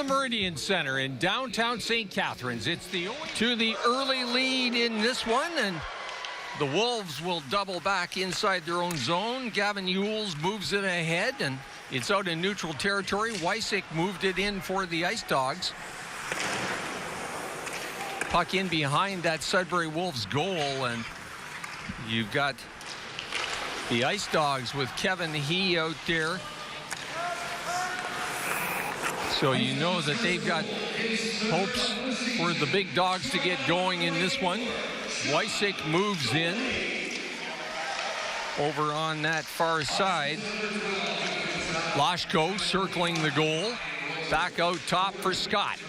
Meridian Centre in downtown St. Catharines. It's to the early lead in this one, and the Wolves will double back inside their own zone. Gavin Yules moves it ahead, and it's out in neutral territory. Wysick moved it in for the Ice Dogs. Puck in behind that Sudbury Wolves goal, and you've got the Ice Dogs with Kevin He out there. So you know that they've got hopes for the big dogs to get going in this one. Wysick moves in over on that far side. Lashko circling the goal. Back out top for Scott.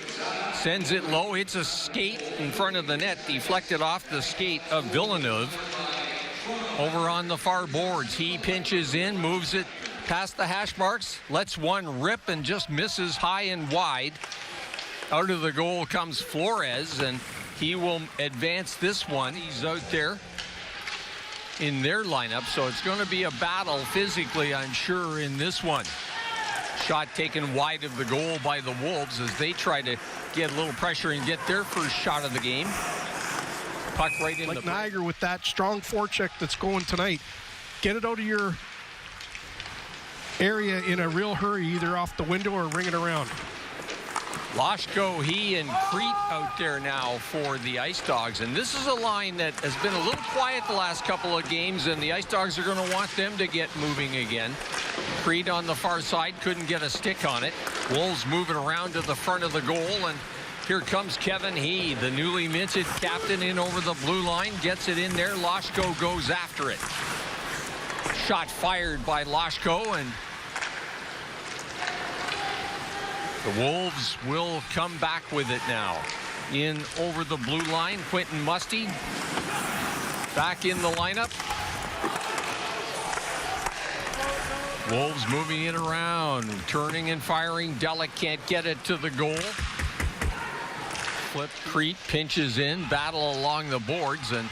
Sends it low, hits a skate in front of the net, deflected off the skate of Villeneuve. Over on the far boards, he pinches in, moves it past the hash marks, lets one rip and just misses high and wide. Out of the goal comes Flores, and he will advance this one. He's out there in their lineup, so it's going to be a battle physically, I'm sure, in this one. Shot taken wide of the goal by the Wolves as they try to get a little pressure and get their first shot of the game. Puck right in the Niagara with that strong forecheck that's going tonight. Get it out of your area in a real hurry, either off the window or ring it around. Lashko, he, and Crete out there now for the Ice Dogs. And this is a line that has been a little quiet the last couple of games, and the Ice Dogs are going to want them to get moving again. Crete on the far side, couldn't get a stick on it. Wolves moving around to the front of the goal, and here comes Kevin He, the newly minted captain, in over the blue line, gets it in there. Lashko goes after it. Shot fired by Lashko, and the Wolves will come back with it now. In over the blue line, Quentin Musty back in the lineup. Wolves moving it around, turning and firing. Delic can't get it to the goal. Flip, Crete pinches in, battle along the boards, and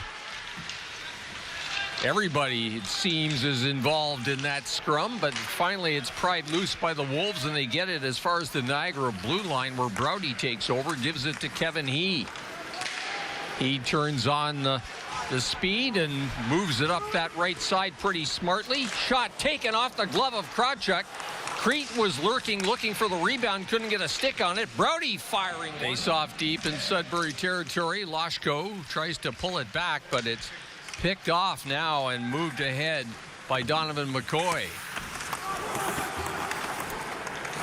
everybody, it seems, is involved in that scrum, but finally it's pried loose by the Wolves, and they get it as far as the Niagara blue line, where Browdy takes over, gives it to Kevin He. He turns on the speed and moves it up that right side pretty smartly. Shot taken off the glove of Krawchuk. Crete was lurking, looking for the rebound, couldn't get a stick on it. Browdy firing. Face off deep in Sudbury territory. Lashko tries to pull it back, but it's picked off now and moved ahead by Donovan McCoy.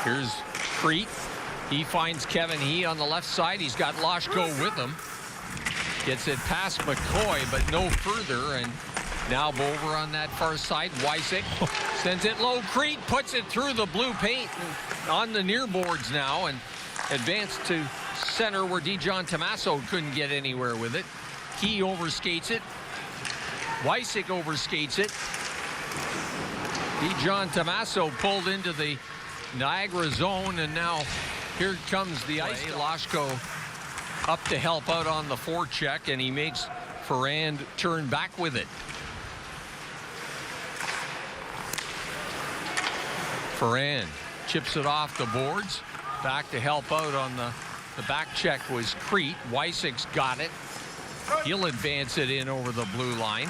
Here's Crete. He finds Kevin He on the left side. He's got Lashko with him. Gets it past McCoy, but no further. And now over on that far side, Wysick sends it low. Crete puts it through the blue paint and on the near boards now, and advanced to center where Dijon Tomaso couldn't get anywhere with it. He overskates it. Wysick overskates it. Dijon Tomaso pulled into the Niagara zone, and now here comes the Ice. Lashko up to help out on the forecheck, and he makes Ferrand turn back with it. Ferrand chips it off the boards. Back to help out on the back check was Crete. Wysick's got it. He'll advance it in over the blue line,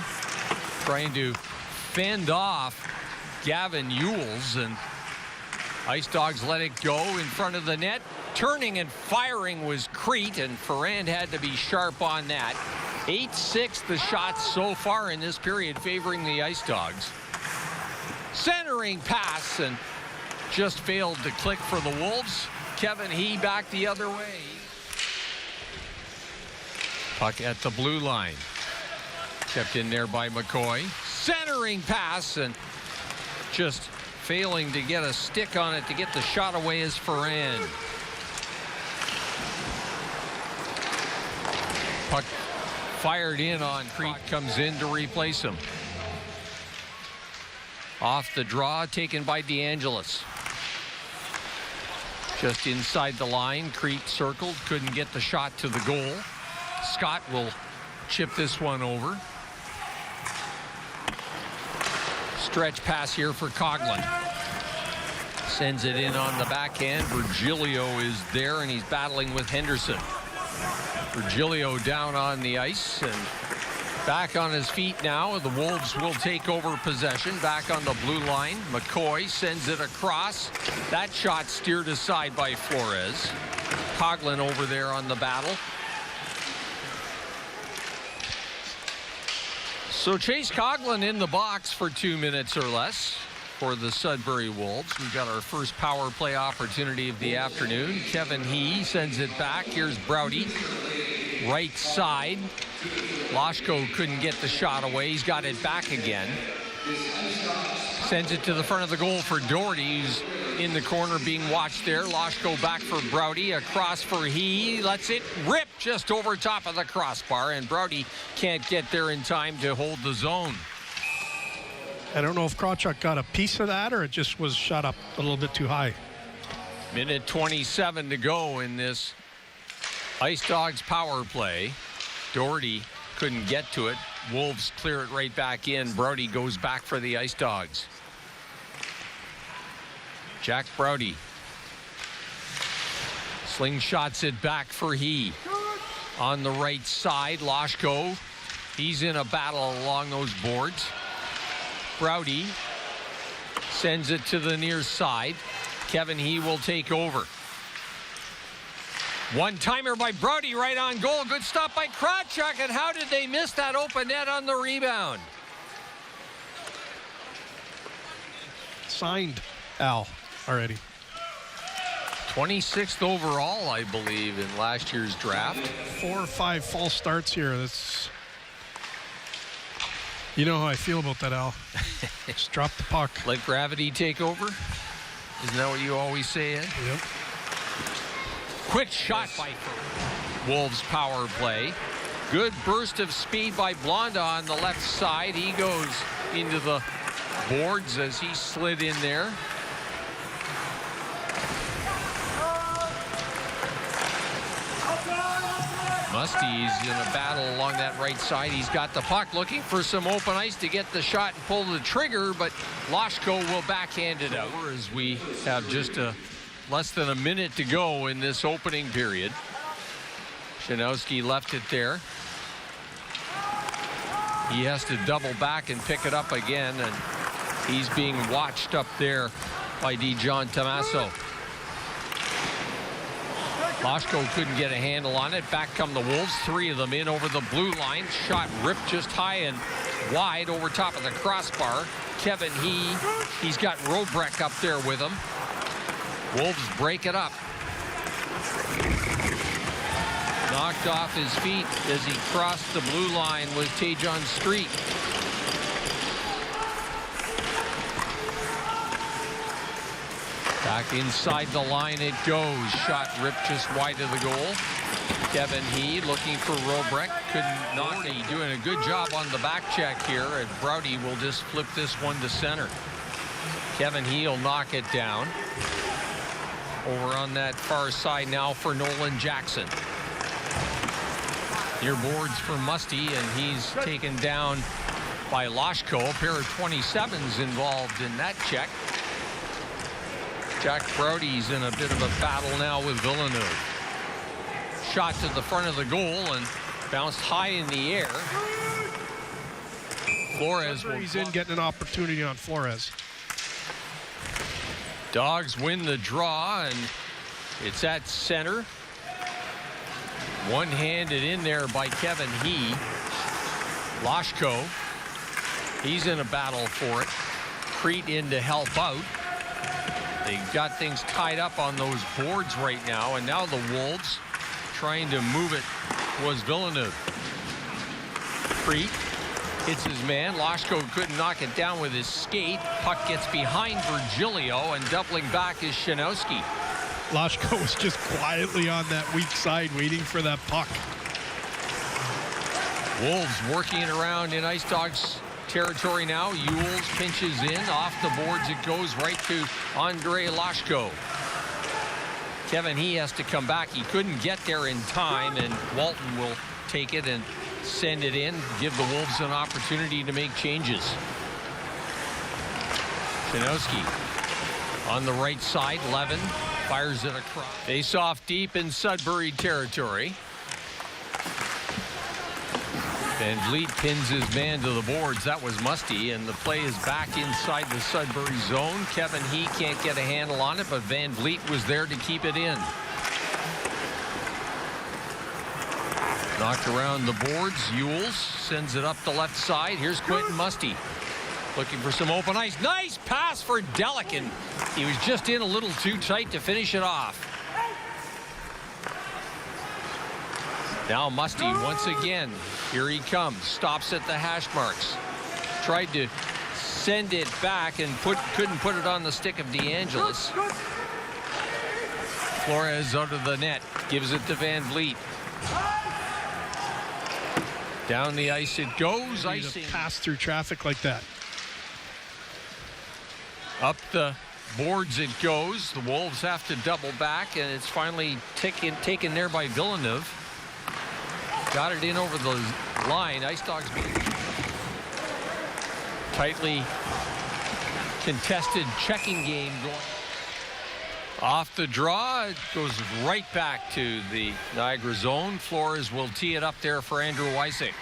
trying to fend off Gavin Yules, and Ice Dogs let it go in front of the net. Turning and firing was Crete, and Ferrand had to be sharp on that. 8-6 the shots so far in this period favoring the Ice Dogs. Centering pass, and just failed to click for the Wolves. Kevin He back the other way. Puck at the blue line. Kept in there by McCoy. Centering pass, and just failing to get a stick on it to get the shot away is Ferrand. Puck fired in on Crete, comes in to replace him. Off the draw, taken by DeAngelis. Just inside the line, Crete circled, couldn't get the shot to the goal. Scott will chip this one over. Stretch pass here for Coughlin. Sends it in on the backhand. Virgilio is there, and he's battling with Henderson. Virgilio down on the ice and back on his feet now. The Wolves will take over possession. Back on the blue line. McCoy sends it across. That shot steered aside by Flores. Coughlin over there on the battle. So Chase Coughlin in the box for 2 minutes or less for the Sudbury Wolves. We've got our first power play opportunity of the afternoon. Kevin He sends it back. Here's Browdy. Right side. Loshko couldn't get the shot away. He's got it back again. Sends it to the front of the goal for Doherty, who's in the corner being watched there. Loshko back for Browdy. Across for He. Lets it rip just over top of the crossbar, and Browdy can't get there in time to hold the zone. I don't know if Krawchuk got a piece of that or it just was shot up a little bit too high. Minute 27 to go in this Ice Dogs power play. Doherty couldn't get to it. Wolves clear it right back in. Browdy goes back for the Ice Dogs. Jack Browdy slingshots it back for He. On the right side, Loshko. He's in a battle along those boards. Browdy sends it to the near side. Kevin He will take over. One-timer by Browdy right on goal. Good stop by Krawchuk. And how did they miss that open net on the rebound? Signed Al already. 26th overall, I believe, in last year's draft. 4 or 5 false starts here. That's... You know how I feel about that, Al. Just drop the puck. Let gravity take over? Isn't that what you always say, Ed? Yep. Quick shot by Wolves power play. Good burst of speed by Blonda on the left side. He goes into the boards as he slid in there. Musty's in a battle along that right side. He's got the puck, looking for some open ice to get the shot and pull the trigger, but Loshko will backhand it out as we have just less than a minute to go in this opening period. Shinowski left it there. He has to double back and pick it up again, and he's being watched up there by Dijon Tomaso. Loshko couldn't get a handle on it. Back come the Wolves, 3 of them in over the blue line. Shot ripped just high and wide over top of the crossbar. Kevin he's got Robrecht up there with him. Wolves break it up. Knocked off his feet as he crossed the blue line was Tejon Street. Back inside the line it goes. Shot ripped just wide of the goal. Kevin He looking for Robrecht. Couldn't knock it. Doing a good job on the back check here, and Browdy will just flip this one to center. Kevin He will knock it down. Over on that far side now for Nolan Jackson. Near boards for Musty, and he's taken down by Loshko. A pair of 27s involved in that check. Jack Browdy's in a bit of a battle now with Villeneuve. Shot to the front of the goal and bounced high in the air. Flores will... He's in getting an opportunity on Flores. Dogs win the draw, and it's at center. One-handed in there by Kevin He. Loshko, he's in a battle for it. Crete in to help out. They got things tied up on those boards right now, and now the Wolves trying to move it was Villeneuve. Crete hits his man. Loshko couldn't knock it down with his skate. Puck gets behind Virgilio, and doubling back is Shinowski. Loshko was just quietly on that weak side waiting for that puck. Wolves working it around in Ice Dogs territory now. Yules pinches in. Off the boards it goes right to Andre Loshko. Kevin He has to come back. He couldn't get there in time, and Walton will take it and send it in, give the Wolves an opportunity to make changes. Shinowski On the right side, Levin fires it across. Face off deep in Sudbury territory. Van Vliet pins his man to the boards. That was Musty, and the play is back inside the Sudbury zone. Kevin He can't get a handle on it, but Van Vliet was there to keep it in. Knocked around the boards. Ewells sends it up the left side. Here's Quentin Musty looking for some open ice. Nice pass for Delic, and he was just in a little too tight to finish it off. Now Musty once again. Here he comes. Stops at the hash marks. Tried to send it back and couldn't put it on the stick of DeAngelis. Flores out of the net. Gives it to Van Vliet. Down the ice it goes. Icing. Pass through traffic like that. Up the boards it goes. The Wolves have to double back, and it's finally taken there by Villeneuve. Got it in over the line. Ice Dogs tightly contested checking game going. Off the draw, it goes right back to the Niagara zone. Flores will tee it up there for Andrew Wysick.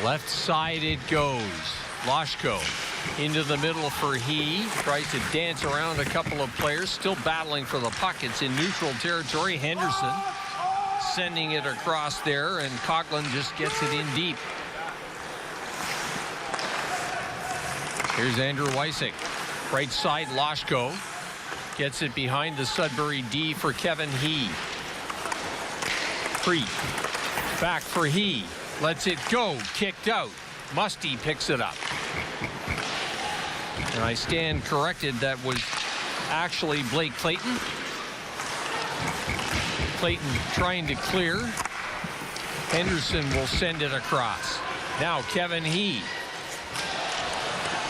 Left side it goes. Loshko into the middle for He. Tries to dance around a couple of players. Still battling for the puck. It's in neutral territory. Henderson sending it across there, and Coughlin just gets it in deep. Here's Andrew Wysick. Right side, Loshko gets it behind the Sudbury D for Kevin He. Free. Back for He. Lets it go. Kicked out. Musty picks it up. And I stand corrected. That was actually Blake Clayton. Clayton trying to clear. Henderson will send it across. Now Kevin He.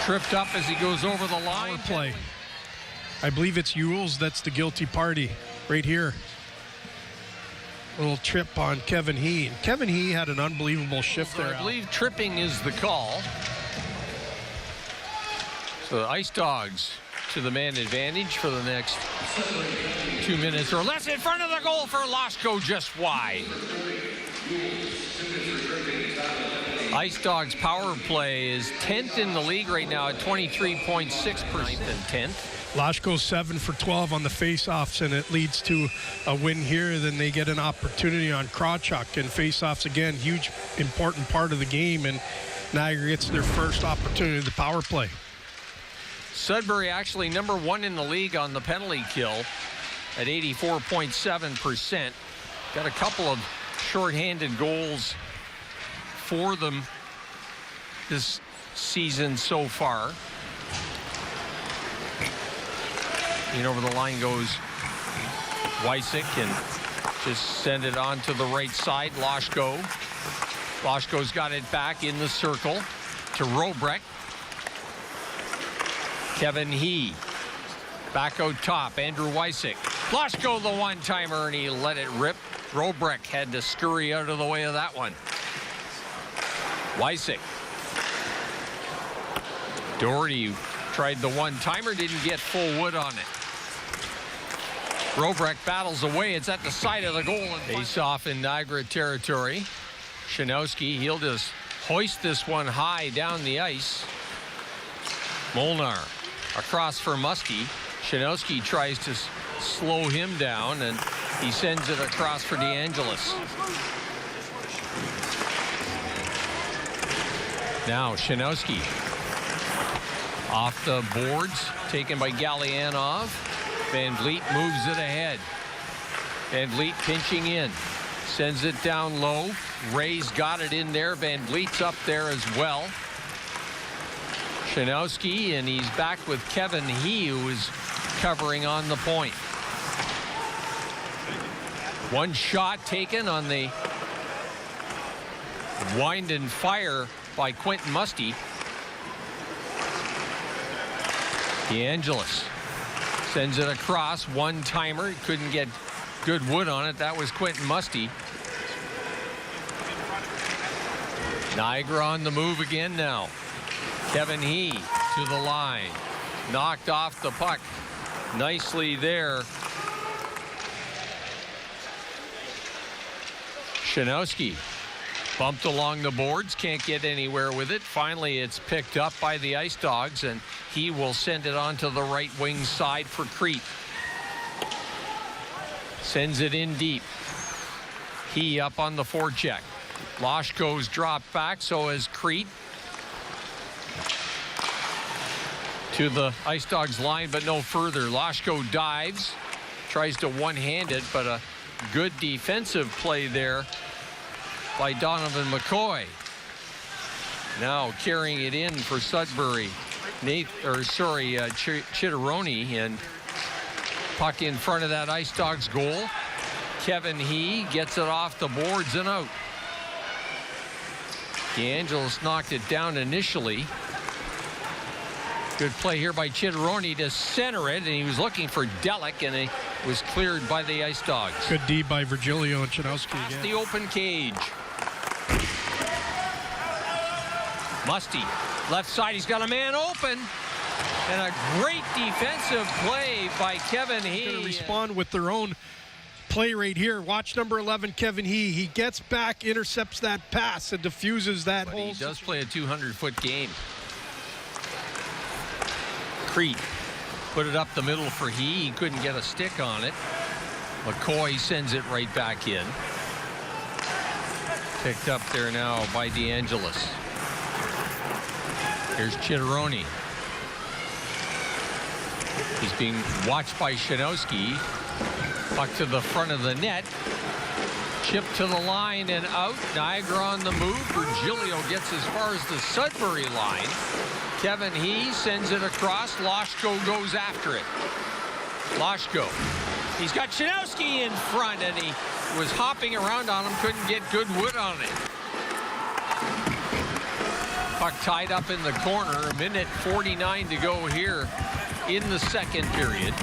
Tripped up as he goes over the line. Power play. I believe it's Ewells that's the guilty party right here. Little trip on Kevin He. And Kevin He had an unbelievable shift there. I believe tripping is the call. So the Ice Dogs to the man advantage for the next 2 minutes or less in front of the goal for Loshko, just wide. Ice Dogs power play is 10th in the league right now at 23.6% and 10th. Loshko's 7 for 12 on the faceoffs, and it leads to a win here. Then they get an opportunity on Krawchuk, and faceoffs again, huge, important part of the game, and Niagara gets their first opportunity of the power play. Sudbury actually number 1 in the league on the penalty kill at 84.7%. Got a couple of shorthanded goals for them this season so far. And over the line goes Wysick, and just send it on to the right side. Loshko. Loshko's got it back in the circle to Robrecht. Kevin He. Back out top. Andrew Wysick. Loshko the one-timer, and he let it rip. Robrecht had to scurry out of the way of that one. Wysick. Doherty tried the one-timer, didn't get full wood on it. Robrecht battles away. It's at the side of the goal. Face off in Niagara territory. Shanowski, he'll just hoist this one high down the ice. Molnar across for Musty. Shanowski tries to slow him down, and he sends it across for DeAngelis. Now Shanowski off the boards, taken by Gallianov. Van Vliet moves it ahead. Van Vliet pinching in, sends it down low. Ray's got it in there. Van Vliet's up there as well. Shanowski, and he's back with Kevin He, who is covering on the point. One shot taken on the wind and fire by Quentin Musty. DeAngelis sends it across, one-timer. Couldn't get good wood on it. That was Quentin Musty. Niagara on the move again now. Kevin He to the line. Knocked off the puck nicely there. Shanowski bumped along the boards, can't get anywhere with it. Finally, it's picked up by the Ice Dogs, and he will send it on to the right wing side for Crete. Sends it in deep. He up on the forecheck. Loshko's dropped back, so has Crete. To the Ice Dogs line, but no further. Loshko dives, tries to one-hand it, but a good defensive play there by Donovan McCoy. Now carrying it in for Sudbury. Chitteroni, and puck in front of that Ice Dogs goal. Kevin He gets it off the boards and out. DeAngelis knocked it down initially. Good play here by Chitteroni to center it, and he was looking for Delic, and it was cleared by the Ice Dogs. Good D by Virgilio and Chinowski Past again. the open cage. Musty, left side, he's got a man open. And a great defensive play by Kevin He. Going to respond with their own play right here. Watch number 11, Kevin He. He gets back, intercepts that pass, and diffuses that But whole. he does play a 200-foot game. Crete put it up the middle for He. He couldn't get a stick on it. McCoy sends it right back in. Picked up there now by DeAngelis. Here's Chitteroni. He's being watched by Shanowski. Puck to the front of the net. Chip to the line and out. Niagara on the move. Virgilio gets as far as the Sudbury line. Kevin He sends it across. Loshko goes after it. Loshko. He's got Shanowski in front, and he was hopping around on him. Couldn't get good wood on it. Puck tied up in the corner. A minute 49 to go here in the second period.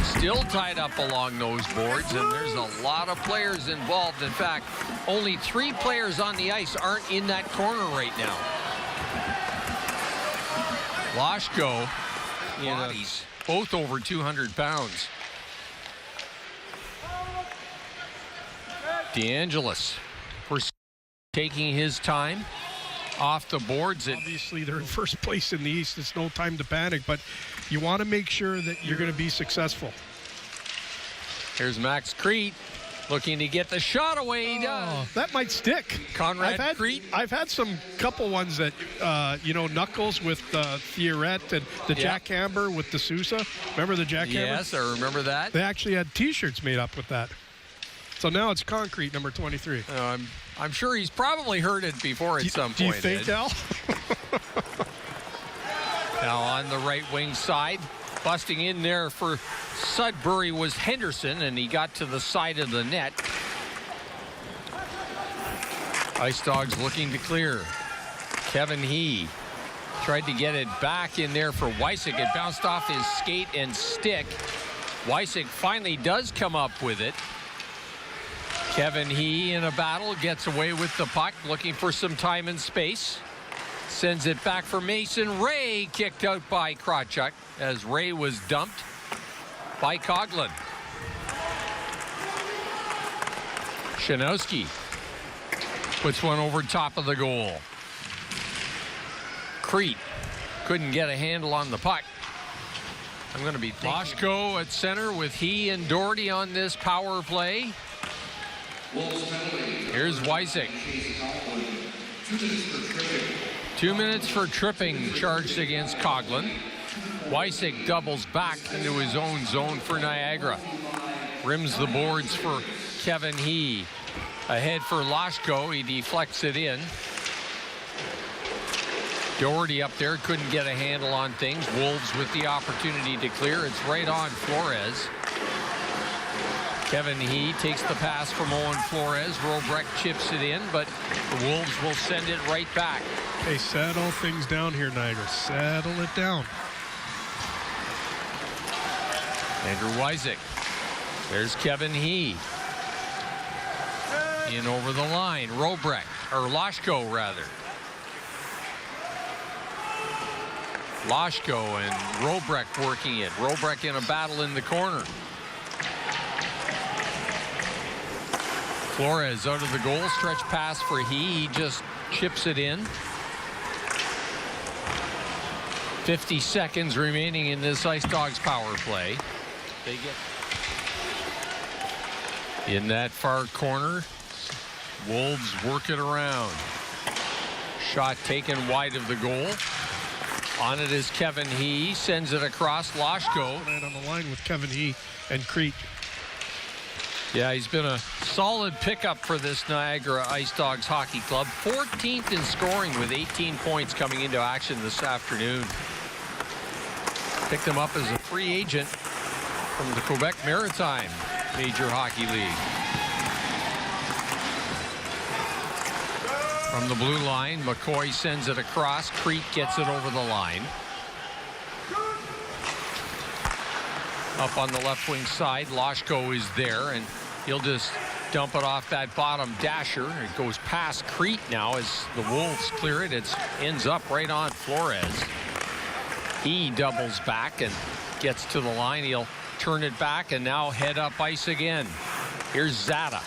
Still tied up along those boards, and there's a lot of players involved. In fact, only 3 players on the ice aren't in that corner right now. Loshko, bodies, both over 200 pounds. DeAngelis, taking his time off the boards. Obviously, they're in first place in the East. It's no time to panic, but you want to make sure that you're going to be successful. Here's Max Crete looking to get the shot away. He does. Oh, that might stick. Conrad Crete. I've had some couple ones that, Knuckles with Theorette and the Jackhammer with the Sousa. Remember the Jackhammer? Yes, I remember that. They actually had T-shirts made up with that. So now it's Concrete, number 23. I'm sure he's probably heard it before at some point. Do you think, Al? Now on the right wing side, busting in there for Sudbury was Henderson, and he got to the side of the net. Ice Dogs looking to clear. Kevin He tried to get it back in there for Wysick. It bounced off his skate and stick. Wysick finally does come up with it. Kevin He in a battle gets away with the puck, looking for some time and space. Sends it back for Mason Ray, kicked out by Krawchuk as Ray was dumped by Coughlin. Shanowski puts one over top of the goal. Crete couldn't get a handle on the puck. I'm going to be Loshko at center with He and Doherty on this power play. Here's Wysick. 2 minutes for tripping charged against Coughlin. Wysick doubles back into his own zone for Niagara. Rims the boards for Kevin He. Ahead for Loshko. He deflects it in. Doherty up there couldn't get a handle on things. Wolves with the opportunity to clear. It's right on Flores. Kevin He takes the pass from Owen Flores. Robrecht chips it in, but the Wolves will send it right back. Hey, settle things down here, Niagara. Settle it down. Andrew Wysick. There's Kevin He. In over the line. Robrecht, or Loshko rather. Loshko and Robrek working it. Robrek in a battle in the corner. Flores out of the goal. Stretch pass for He just chips it in. 50 seconds remaining in this Ice Dogs power play. They get in that far corner. Wolves work it around. Shot taken wide of the goal. On it is Kevin He. Sends it across. Loshko. Right on the line with Kevin He and Crete. Yeah, he's been a solid pickup for this Niagara Ice Dogs hockey club. 14th in scoring with 18 points coming into action this afternoon. Picked him up as a free agent from the Quebec Maritime Major Hockey League. From the blue line, McCoy sends it across. Crete gets it over the line. Up on the left wing side, Loshko is there, and he'll just dump it off that bottom dasher. It goes past Crete now as the Wolves clear it. It ends up right on Flores. He doubles back and gets to the line. He'll turn it back and now head up ice again. Here's Zada.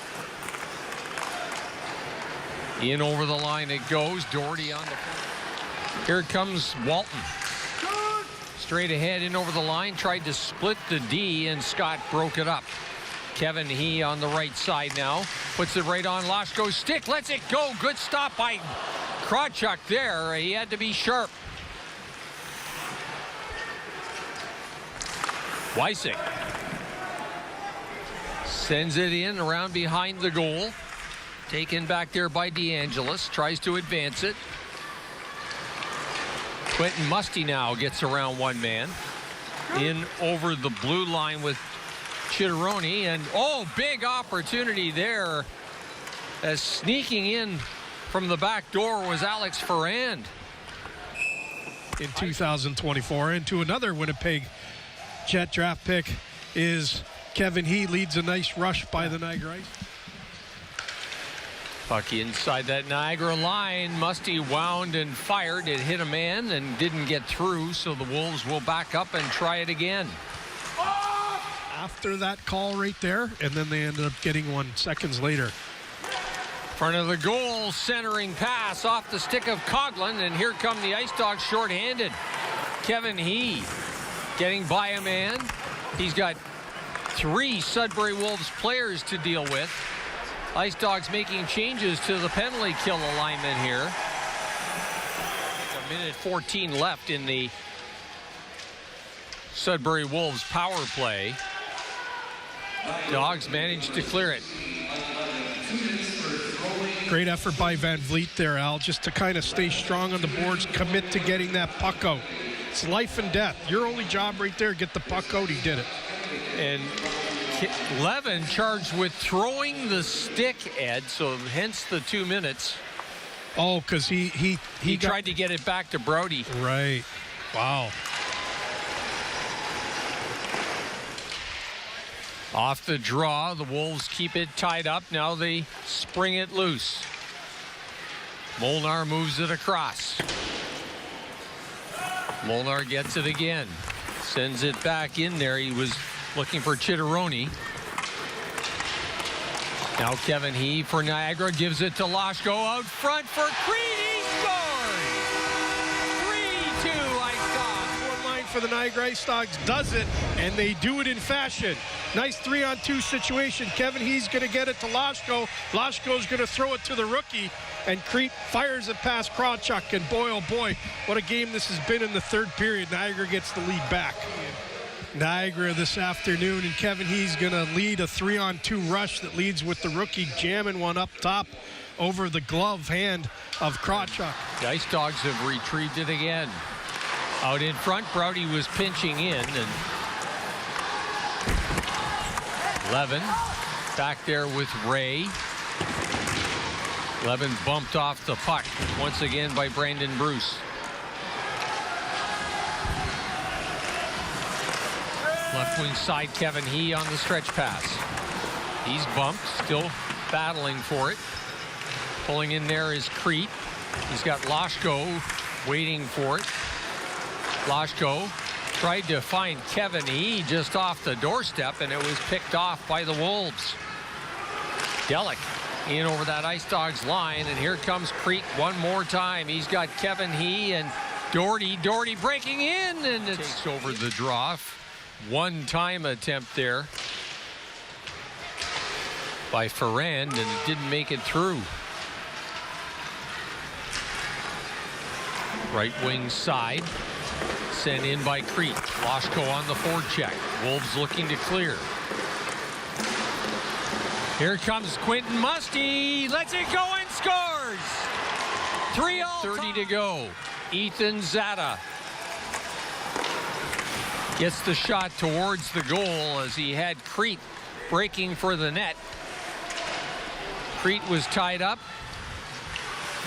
In over the line it goes. Doherty on the... Here comes Walton. Straight ahead in over the line. Tried to split the D and Scott broke it up. Kevin He on the right side now. Puts it right on Loshko's stick. Lets it go. Good stop by Krawchuk there. He had to be sharp. Wysick sends it in around behind the goal. Taken back there by DeAngelis. Tries to advance it. Quentin Musty now gets around one man. In over the blue line with Chitteroni. And big opportunity there. As sneaking in from the back door was Alex Ferrand. In 2024, into another Winnipeg Jet draft pick is Kevin He. Leads a nice rush by the Niagara Ice. Puck inside that Niagara line. Musty wound and fired. It hit a man and didn't get through, so the Wolves will back up and try it again. After that call right there, and then they ended up getting one seconds later. Front of the goal, centering pass off the stick of Coughlin, and here come the Ice Dogs shorthanded. Kevin He getting by a man. He's got 3 Sudbury Wolves players to deal with. Ice Dogs making changes to the penalty kill alignment here. A minute 14 left in the Sudbury Wolves power play. Dogs managed to clear it. Great effort by Van Vliet there, Al, just to kind of stay strong on the boards, commit to getting that puck out. It's life and death. Your only job right there, get the puck out. He did it. And Levin charged with throwing the stick, Ed, so hence the 2 minutes. Oh, because he tried to get it back to Brody. Right. Wow. Off the draw, the Wolves keep it tied up. Now they spring it loose. Molnar moves it across. Molnar gets it again. Sends it back in there. He was looking for Chitteroni. Now Kevin He for Niagara gives it to Loshko out front for Crete. He scores! 3-2 Ice Dogs. One line for the Niagara Ice Dogs does it, and they do it in fashion. Nice 3-on-2 situation. Kevin He's going to get it to Loshko. Loshko's going to throw it to the rookie, and Crete fires it past Krawchuk. And boy, oh boy, what a game this has been in the third period. Niagara gets the lead back. Niagara this afternoon, and Kevin He's going to lead a 3-on-2 rush that leads with the rookie jamming one up top over the glove hand of Krawchuk. The Ice Dogs have retrieved it again. Out in front, Brody was pinching in, and Levin back there with Ray. Levin bumped off the puck once again by Brandon Bruce. Left wing side, Kevin He on the stretch pass. He's bumped, still battling for it. Pulling in there is Crete. He's got Loshko waiting for it. Lashko tried to find Kevin E just off the doorstep, and it was picked off by the Wolves. Delic in over that Ice Dogs line, and here comes Crete one more time. He's got Kevin He and Doherty. Doherty breaking in, and it takes over the draw. One-time attempt there by Ferrand, and it didn't make it through. Right wing side, sent in by Crete. Lashko on the forecheck. Wolves looking to clear. Here comes Quentin Musty, lets it go and scores! 3:30 to go. Ethan Zada gets the shot towards the goal as he had Crete breaking for the net. Crete was tied up,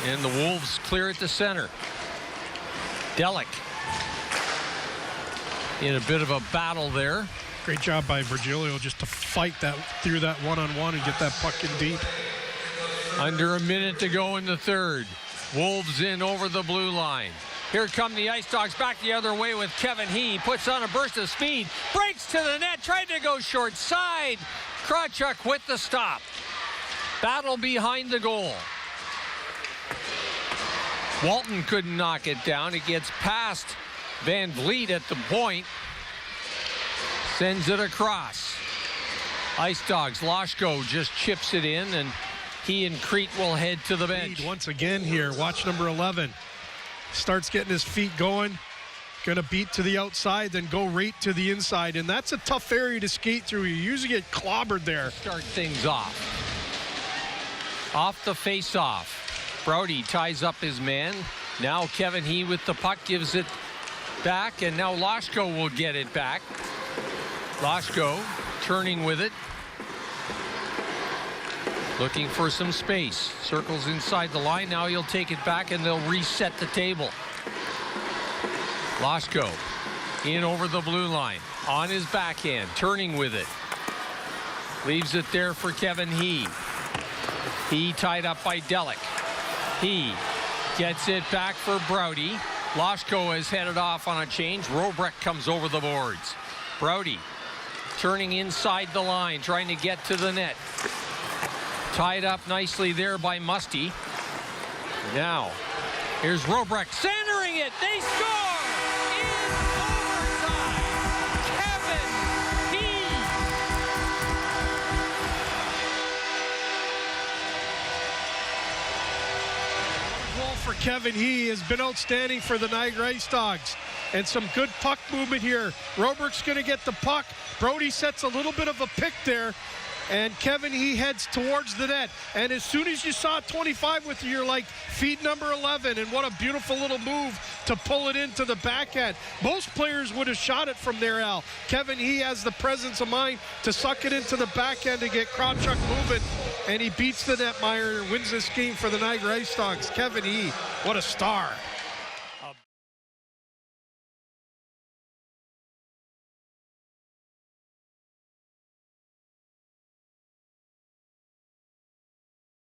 and the Wolves clear at the center. Delic in a bit of a battle there. Great job by Virgilio just to fight that through that one-on-one and get that puck in deep. Under a minute to go in the third. Wolves in over the blue line. Here come the Ice Dogs back the other way with Kevin He. Puts on a burst of speed. Breaks to the net. Tried to go short side. Krawchuk with the stop. Battle behind the goal. Walton couldn't knock it down. It gets past Van Vliet at the point. Sends it across. Ice Dogs. Lashko just chips it in, and he and Crete will head to the bench. Once again here, watch number 11. Starts getting his feet going. Going to beat to the outside, then go right to the inside. And that's a tough area to skate through. You usually get clobbered there. Start things off. Off the face-off. Brody ties up his man. Now Kevin He with the puck gives it back, and now Lashko will get it back. Lashko turning with it. Looking for some space. Circles inside the line. Now he'll take it back, and they'll reset the table. Lashko in over the blue line. On his backhand. Turning with it. Leaves it there for Kevin He. He tied up by Delic. He gets it back for Brody. Lashko is headed off on a change. Robrecht comes over the boards. Brody turning inside the line, trying to get to the net. Tied up nicely there by Musty. Now, here's Robrecht centering it. They score in overtime. Kevin He. Goal for Kevin He has been outstanding for the Niagara Ice Dogs. And some good puck movement here. Robrecht's going to get the puck. Brody sets a little bit of a pick there. And Kevin He heads towards the net. And as soon as you saw 25 with you, you're like, feed number 11. And what a beautiful little move to pull it into the backhand. Most players would have shot it from there, Al. Kevin He has the presence of mind to suck it into the backhand to get Krawchuk moving. And he beats the netminder and wins this game for the Niagara Ice Dogs. Kevin He, what a star.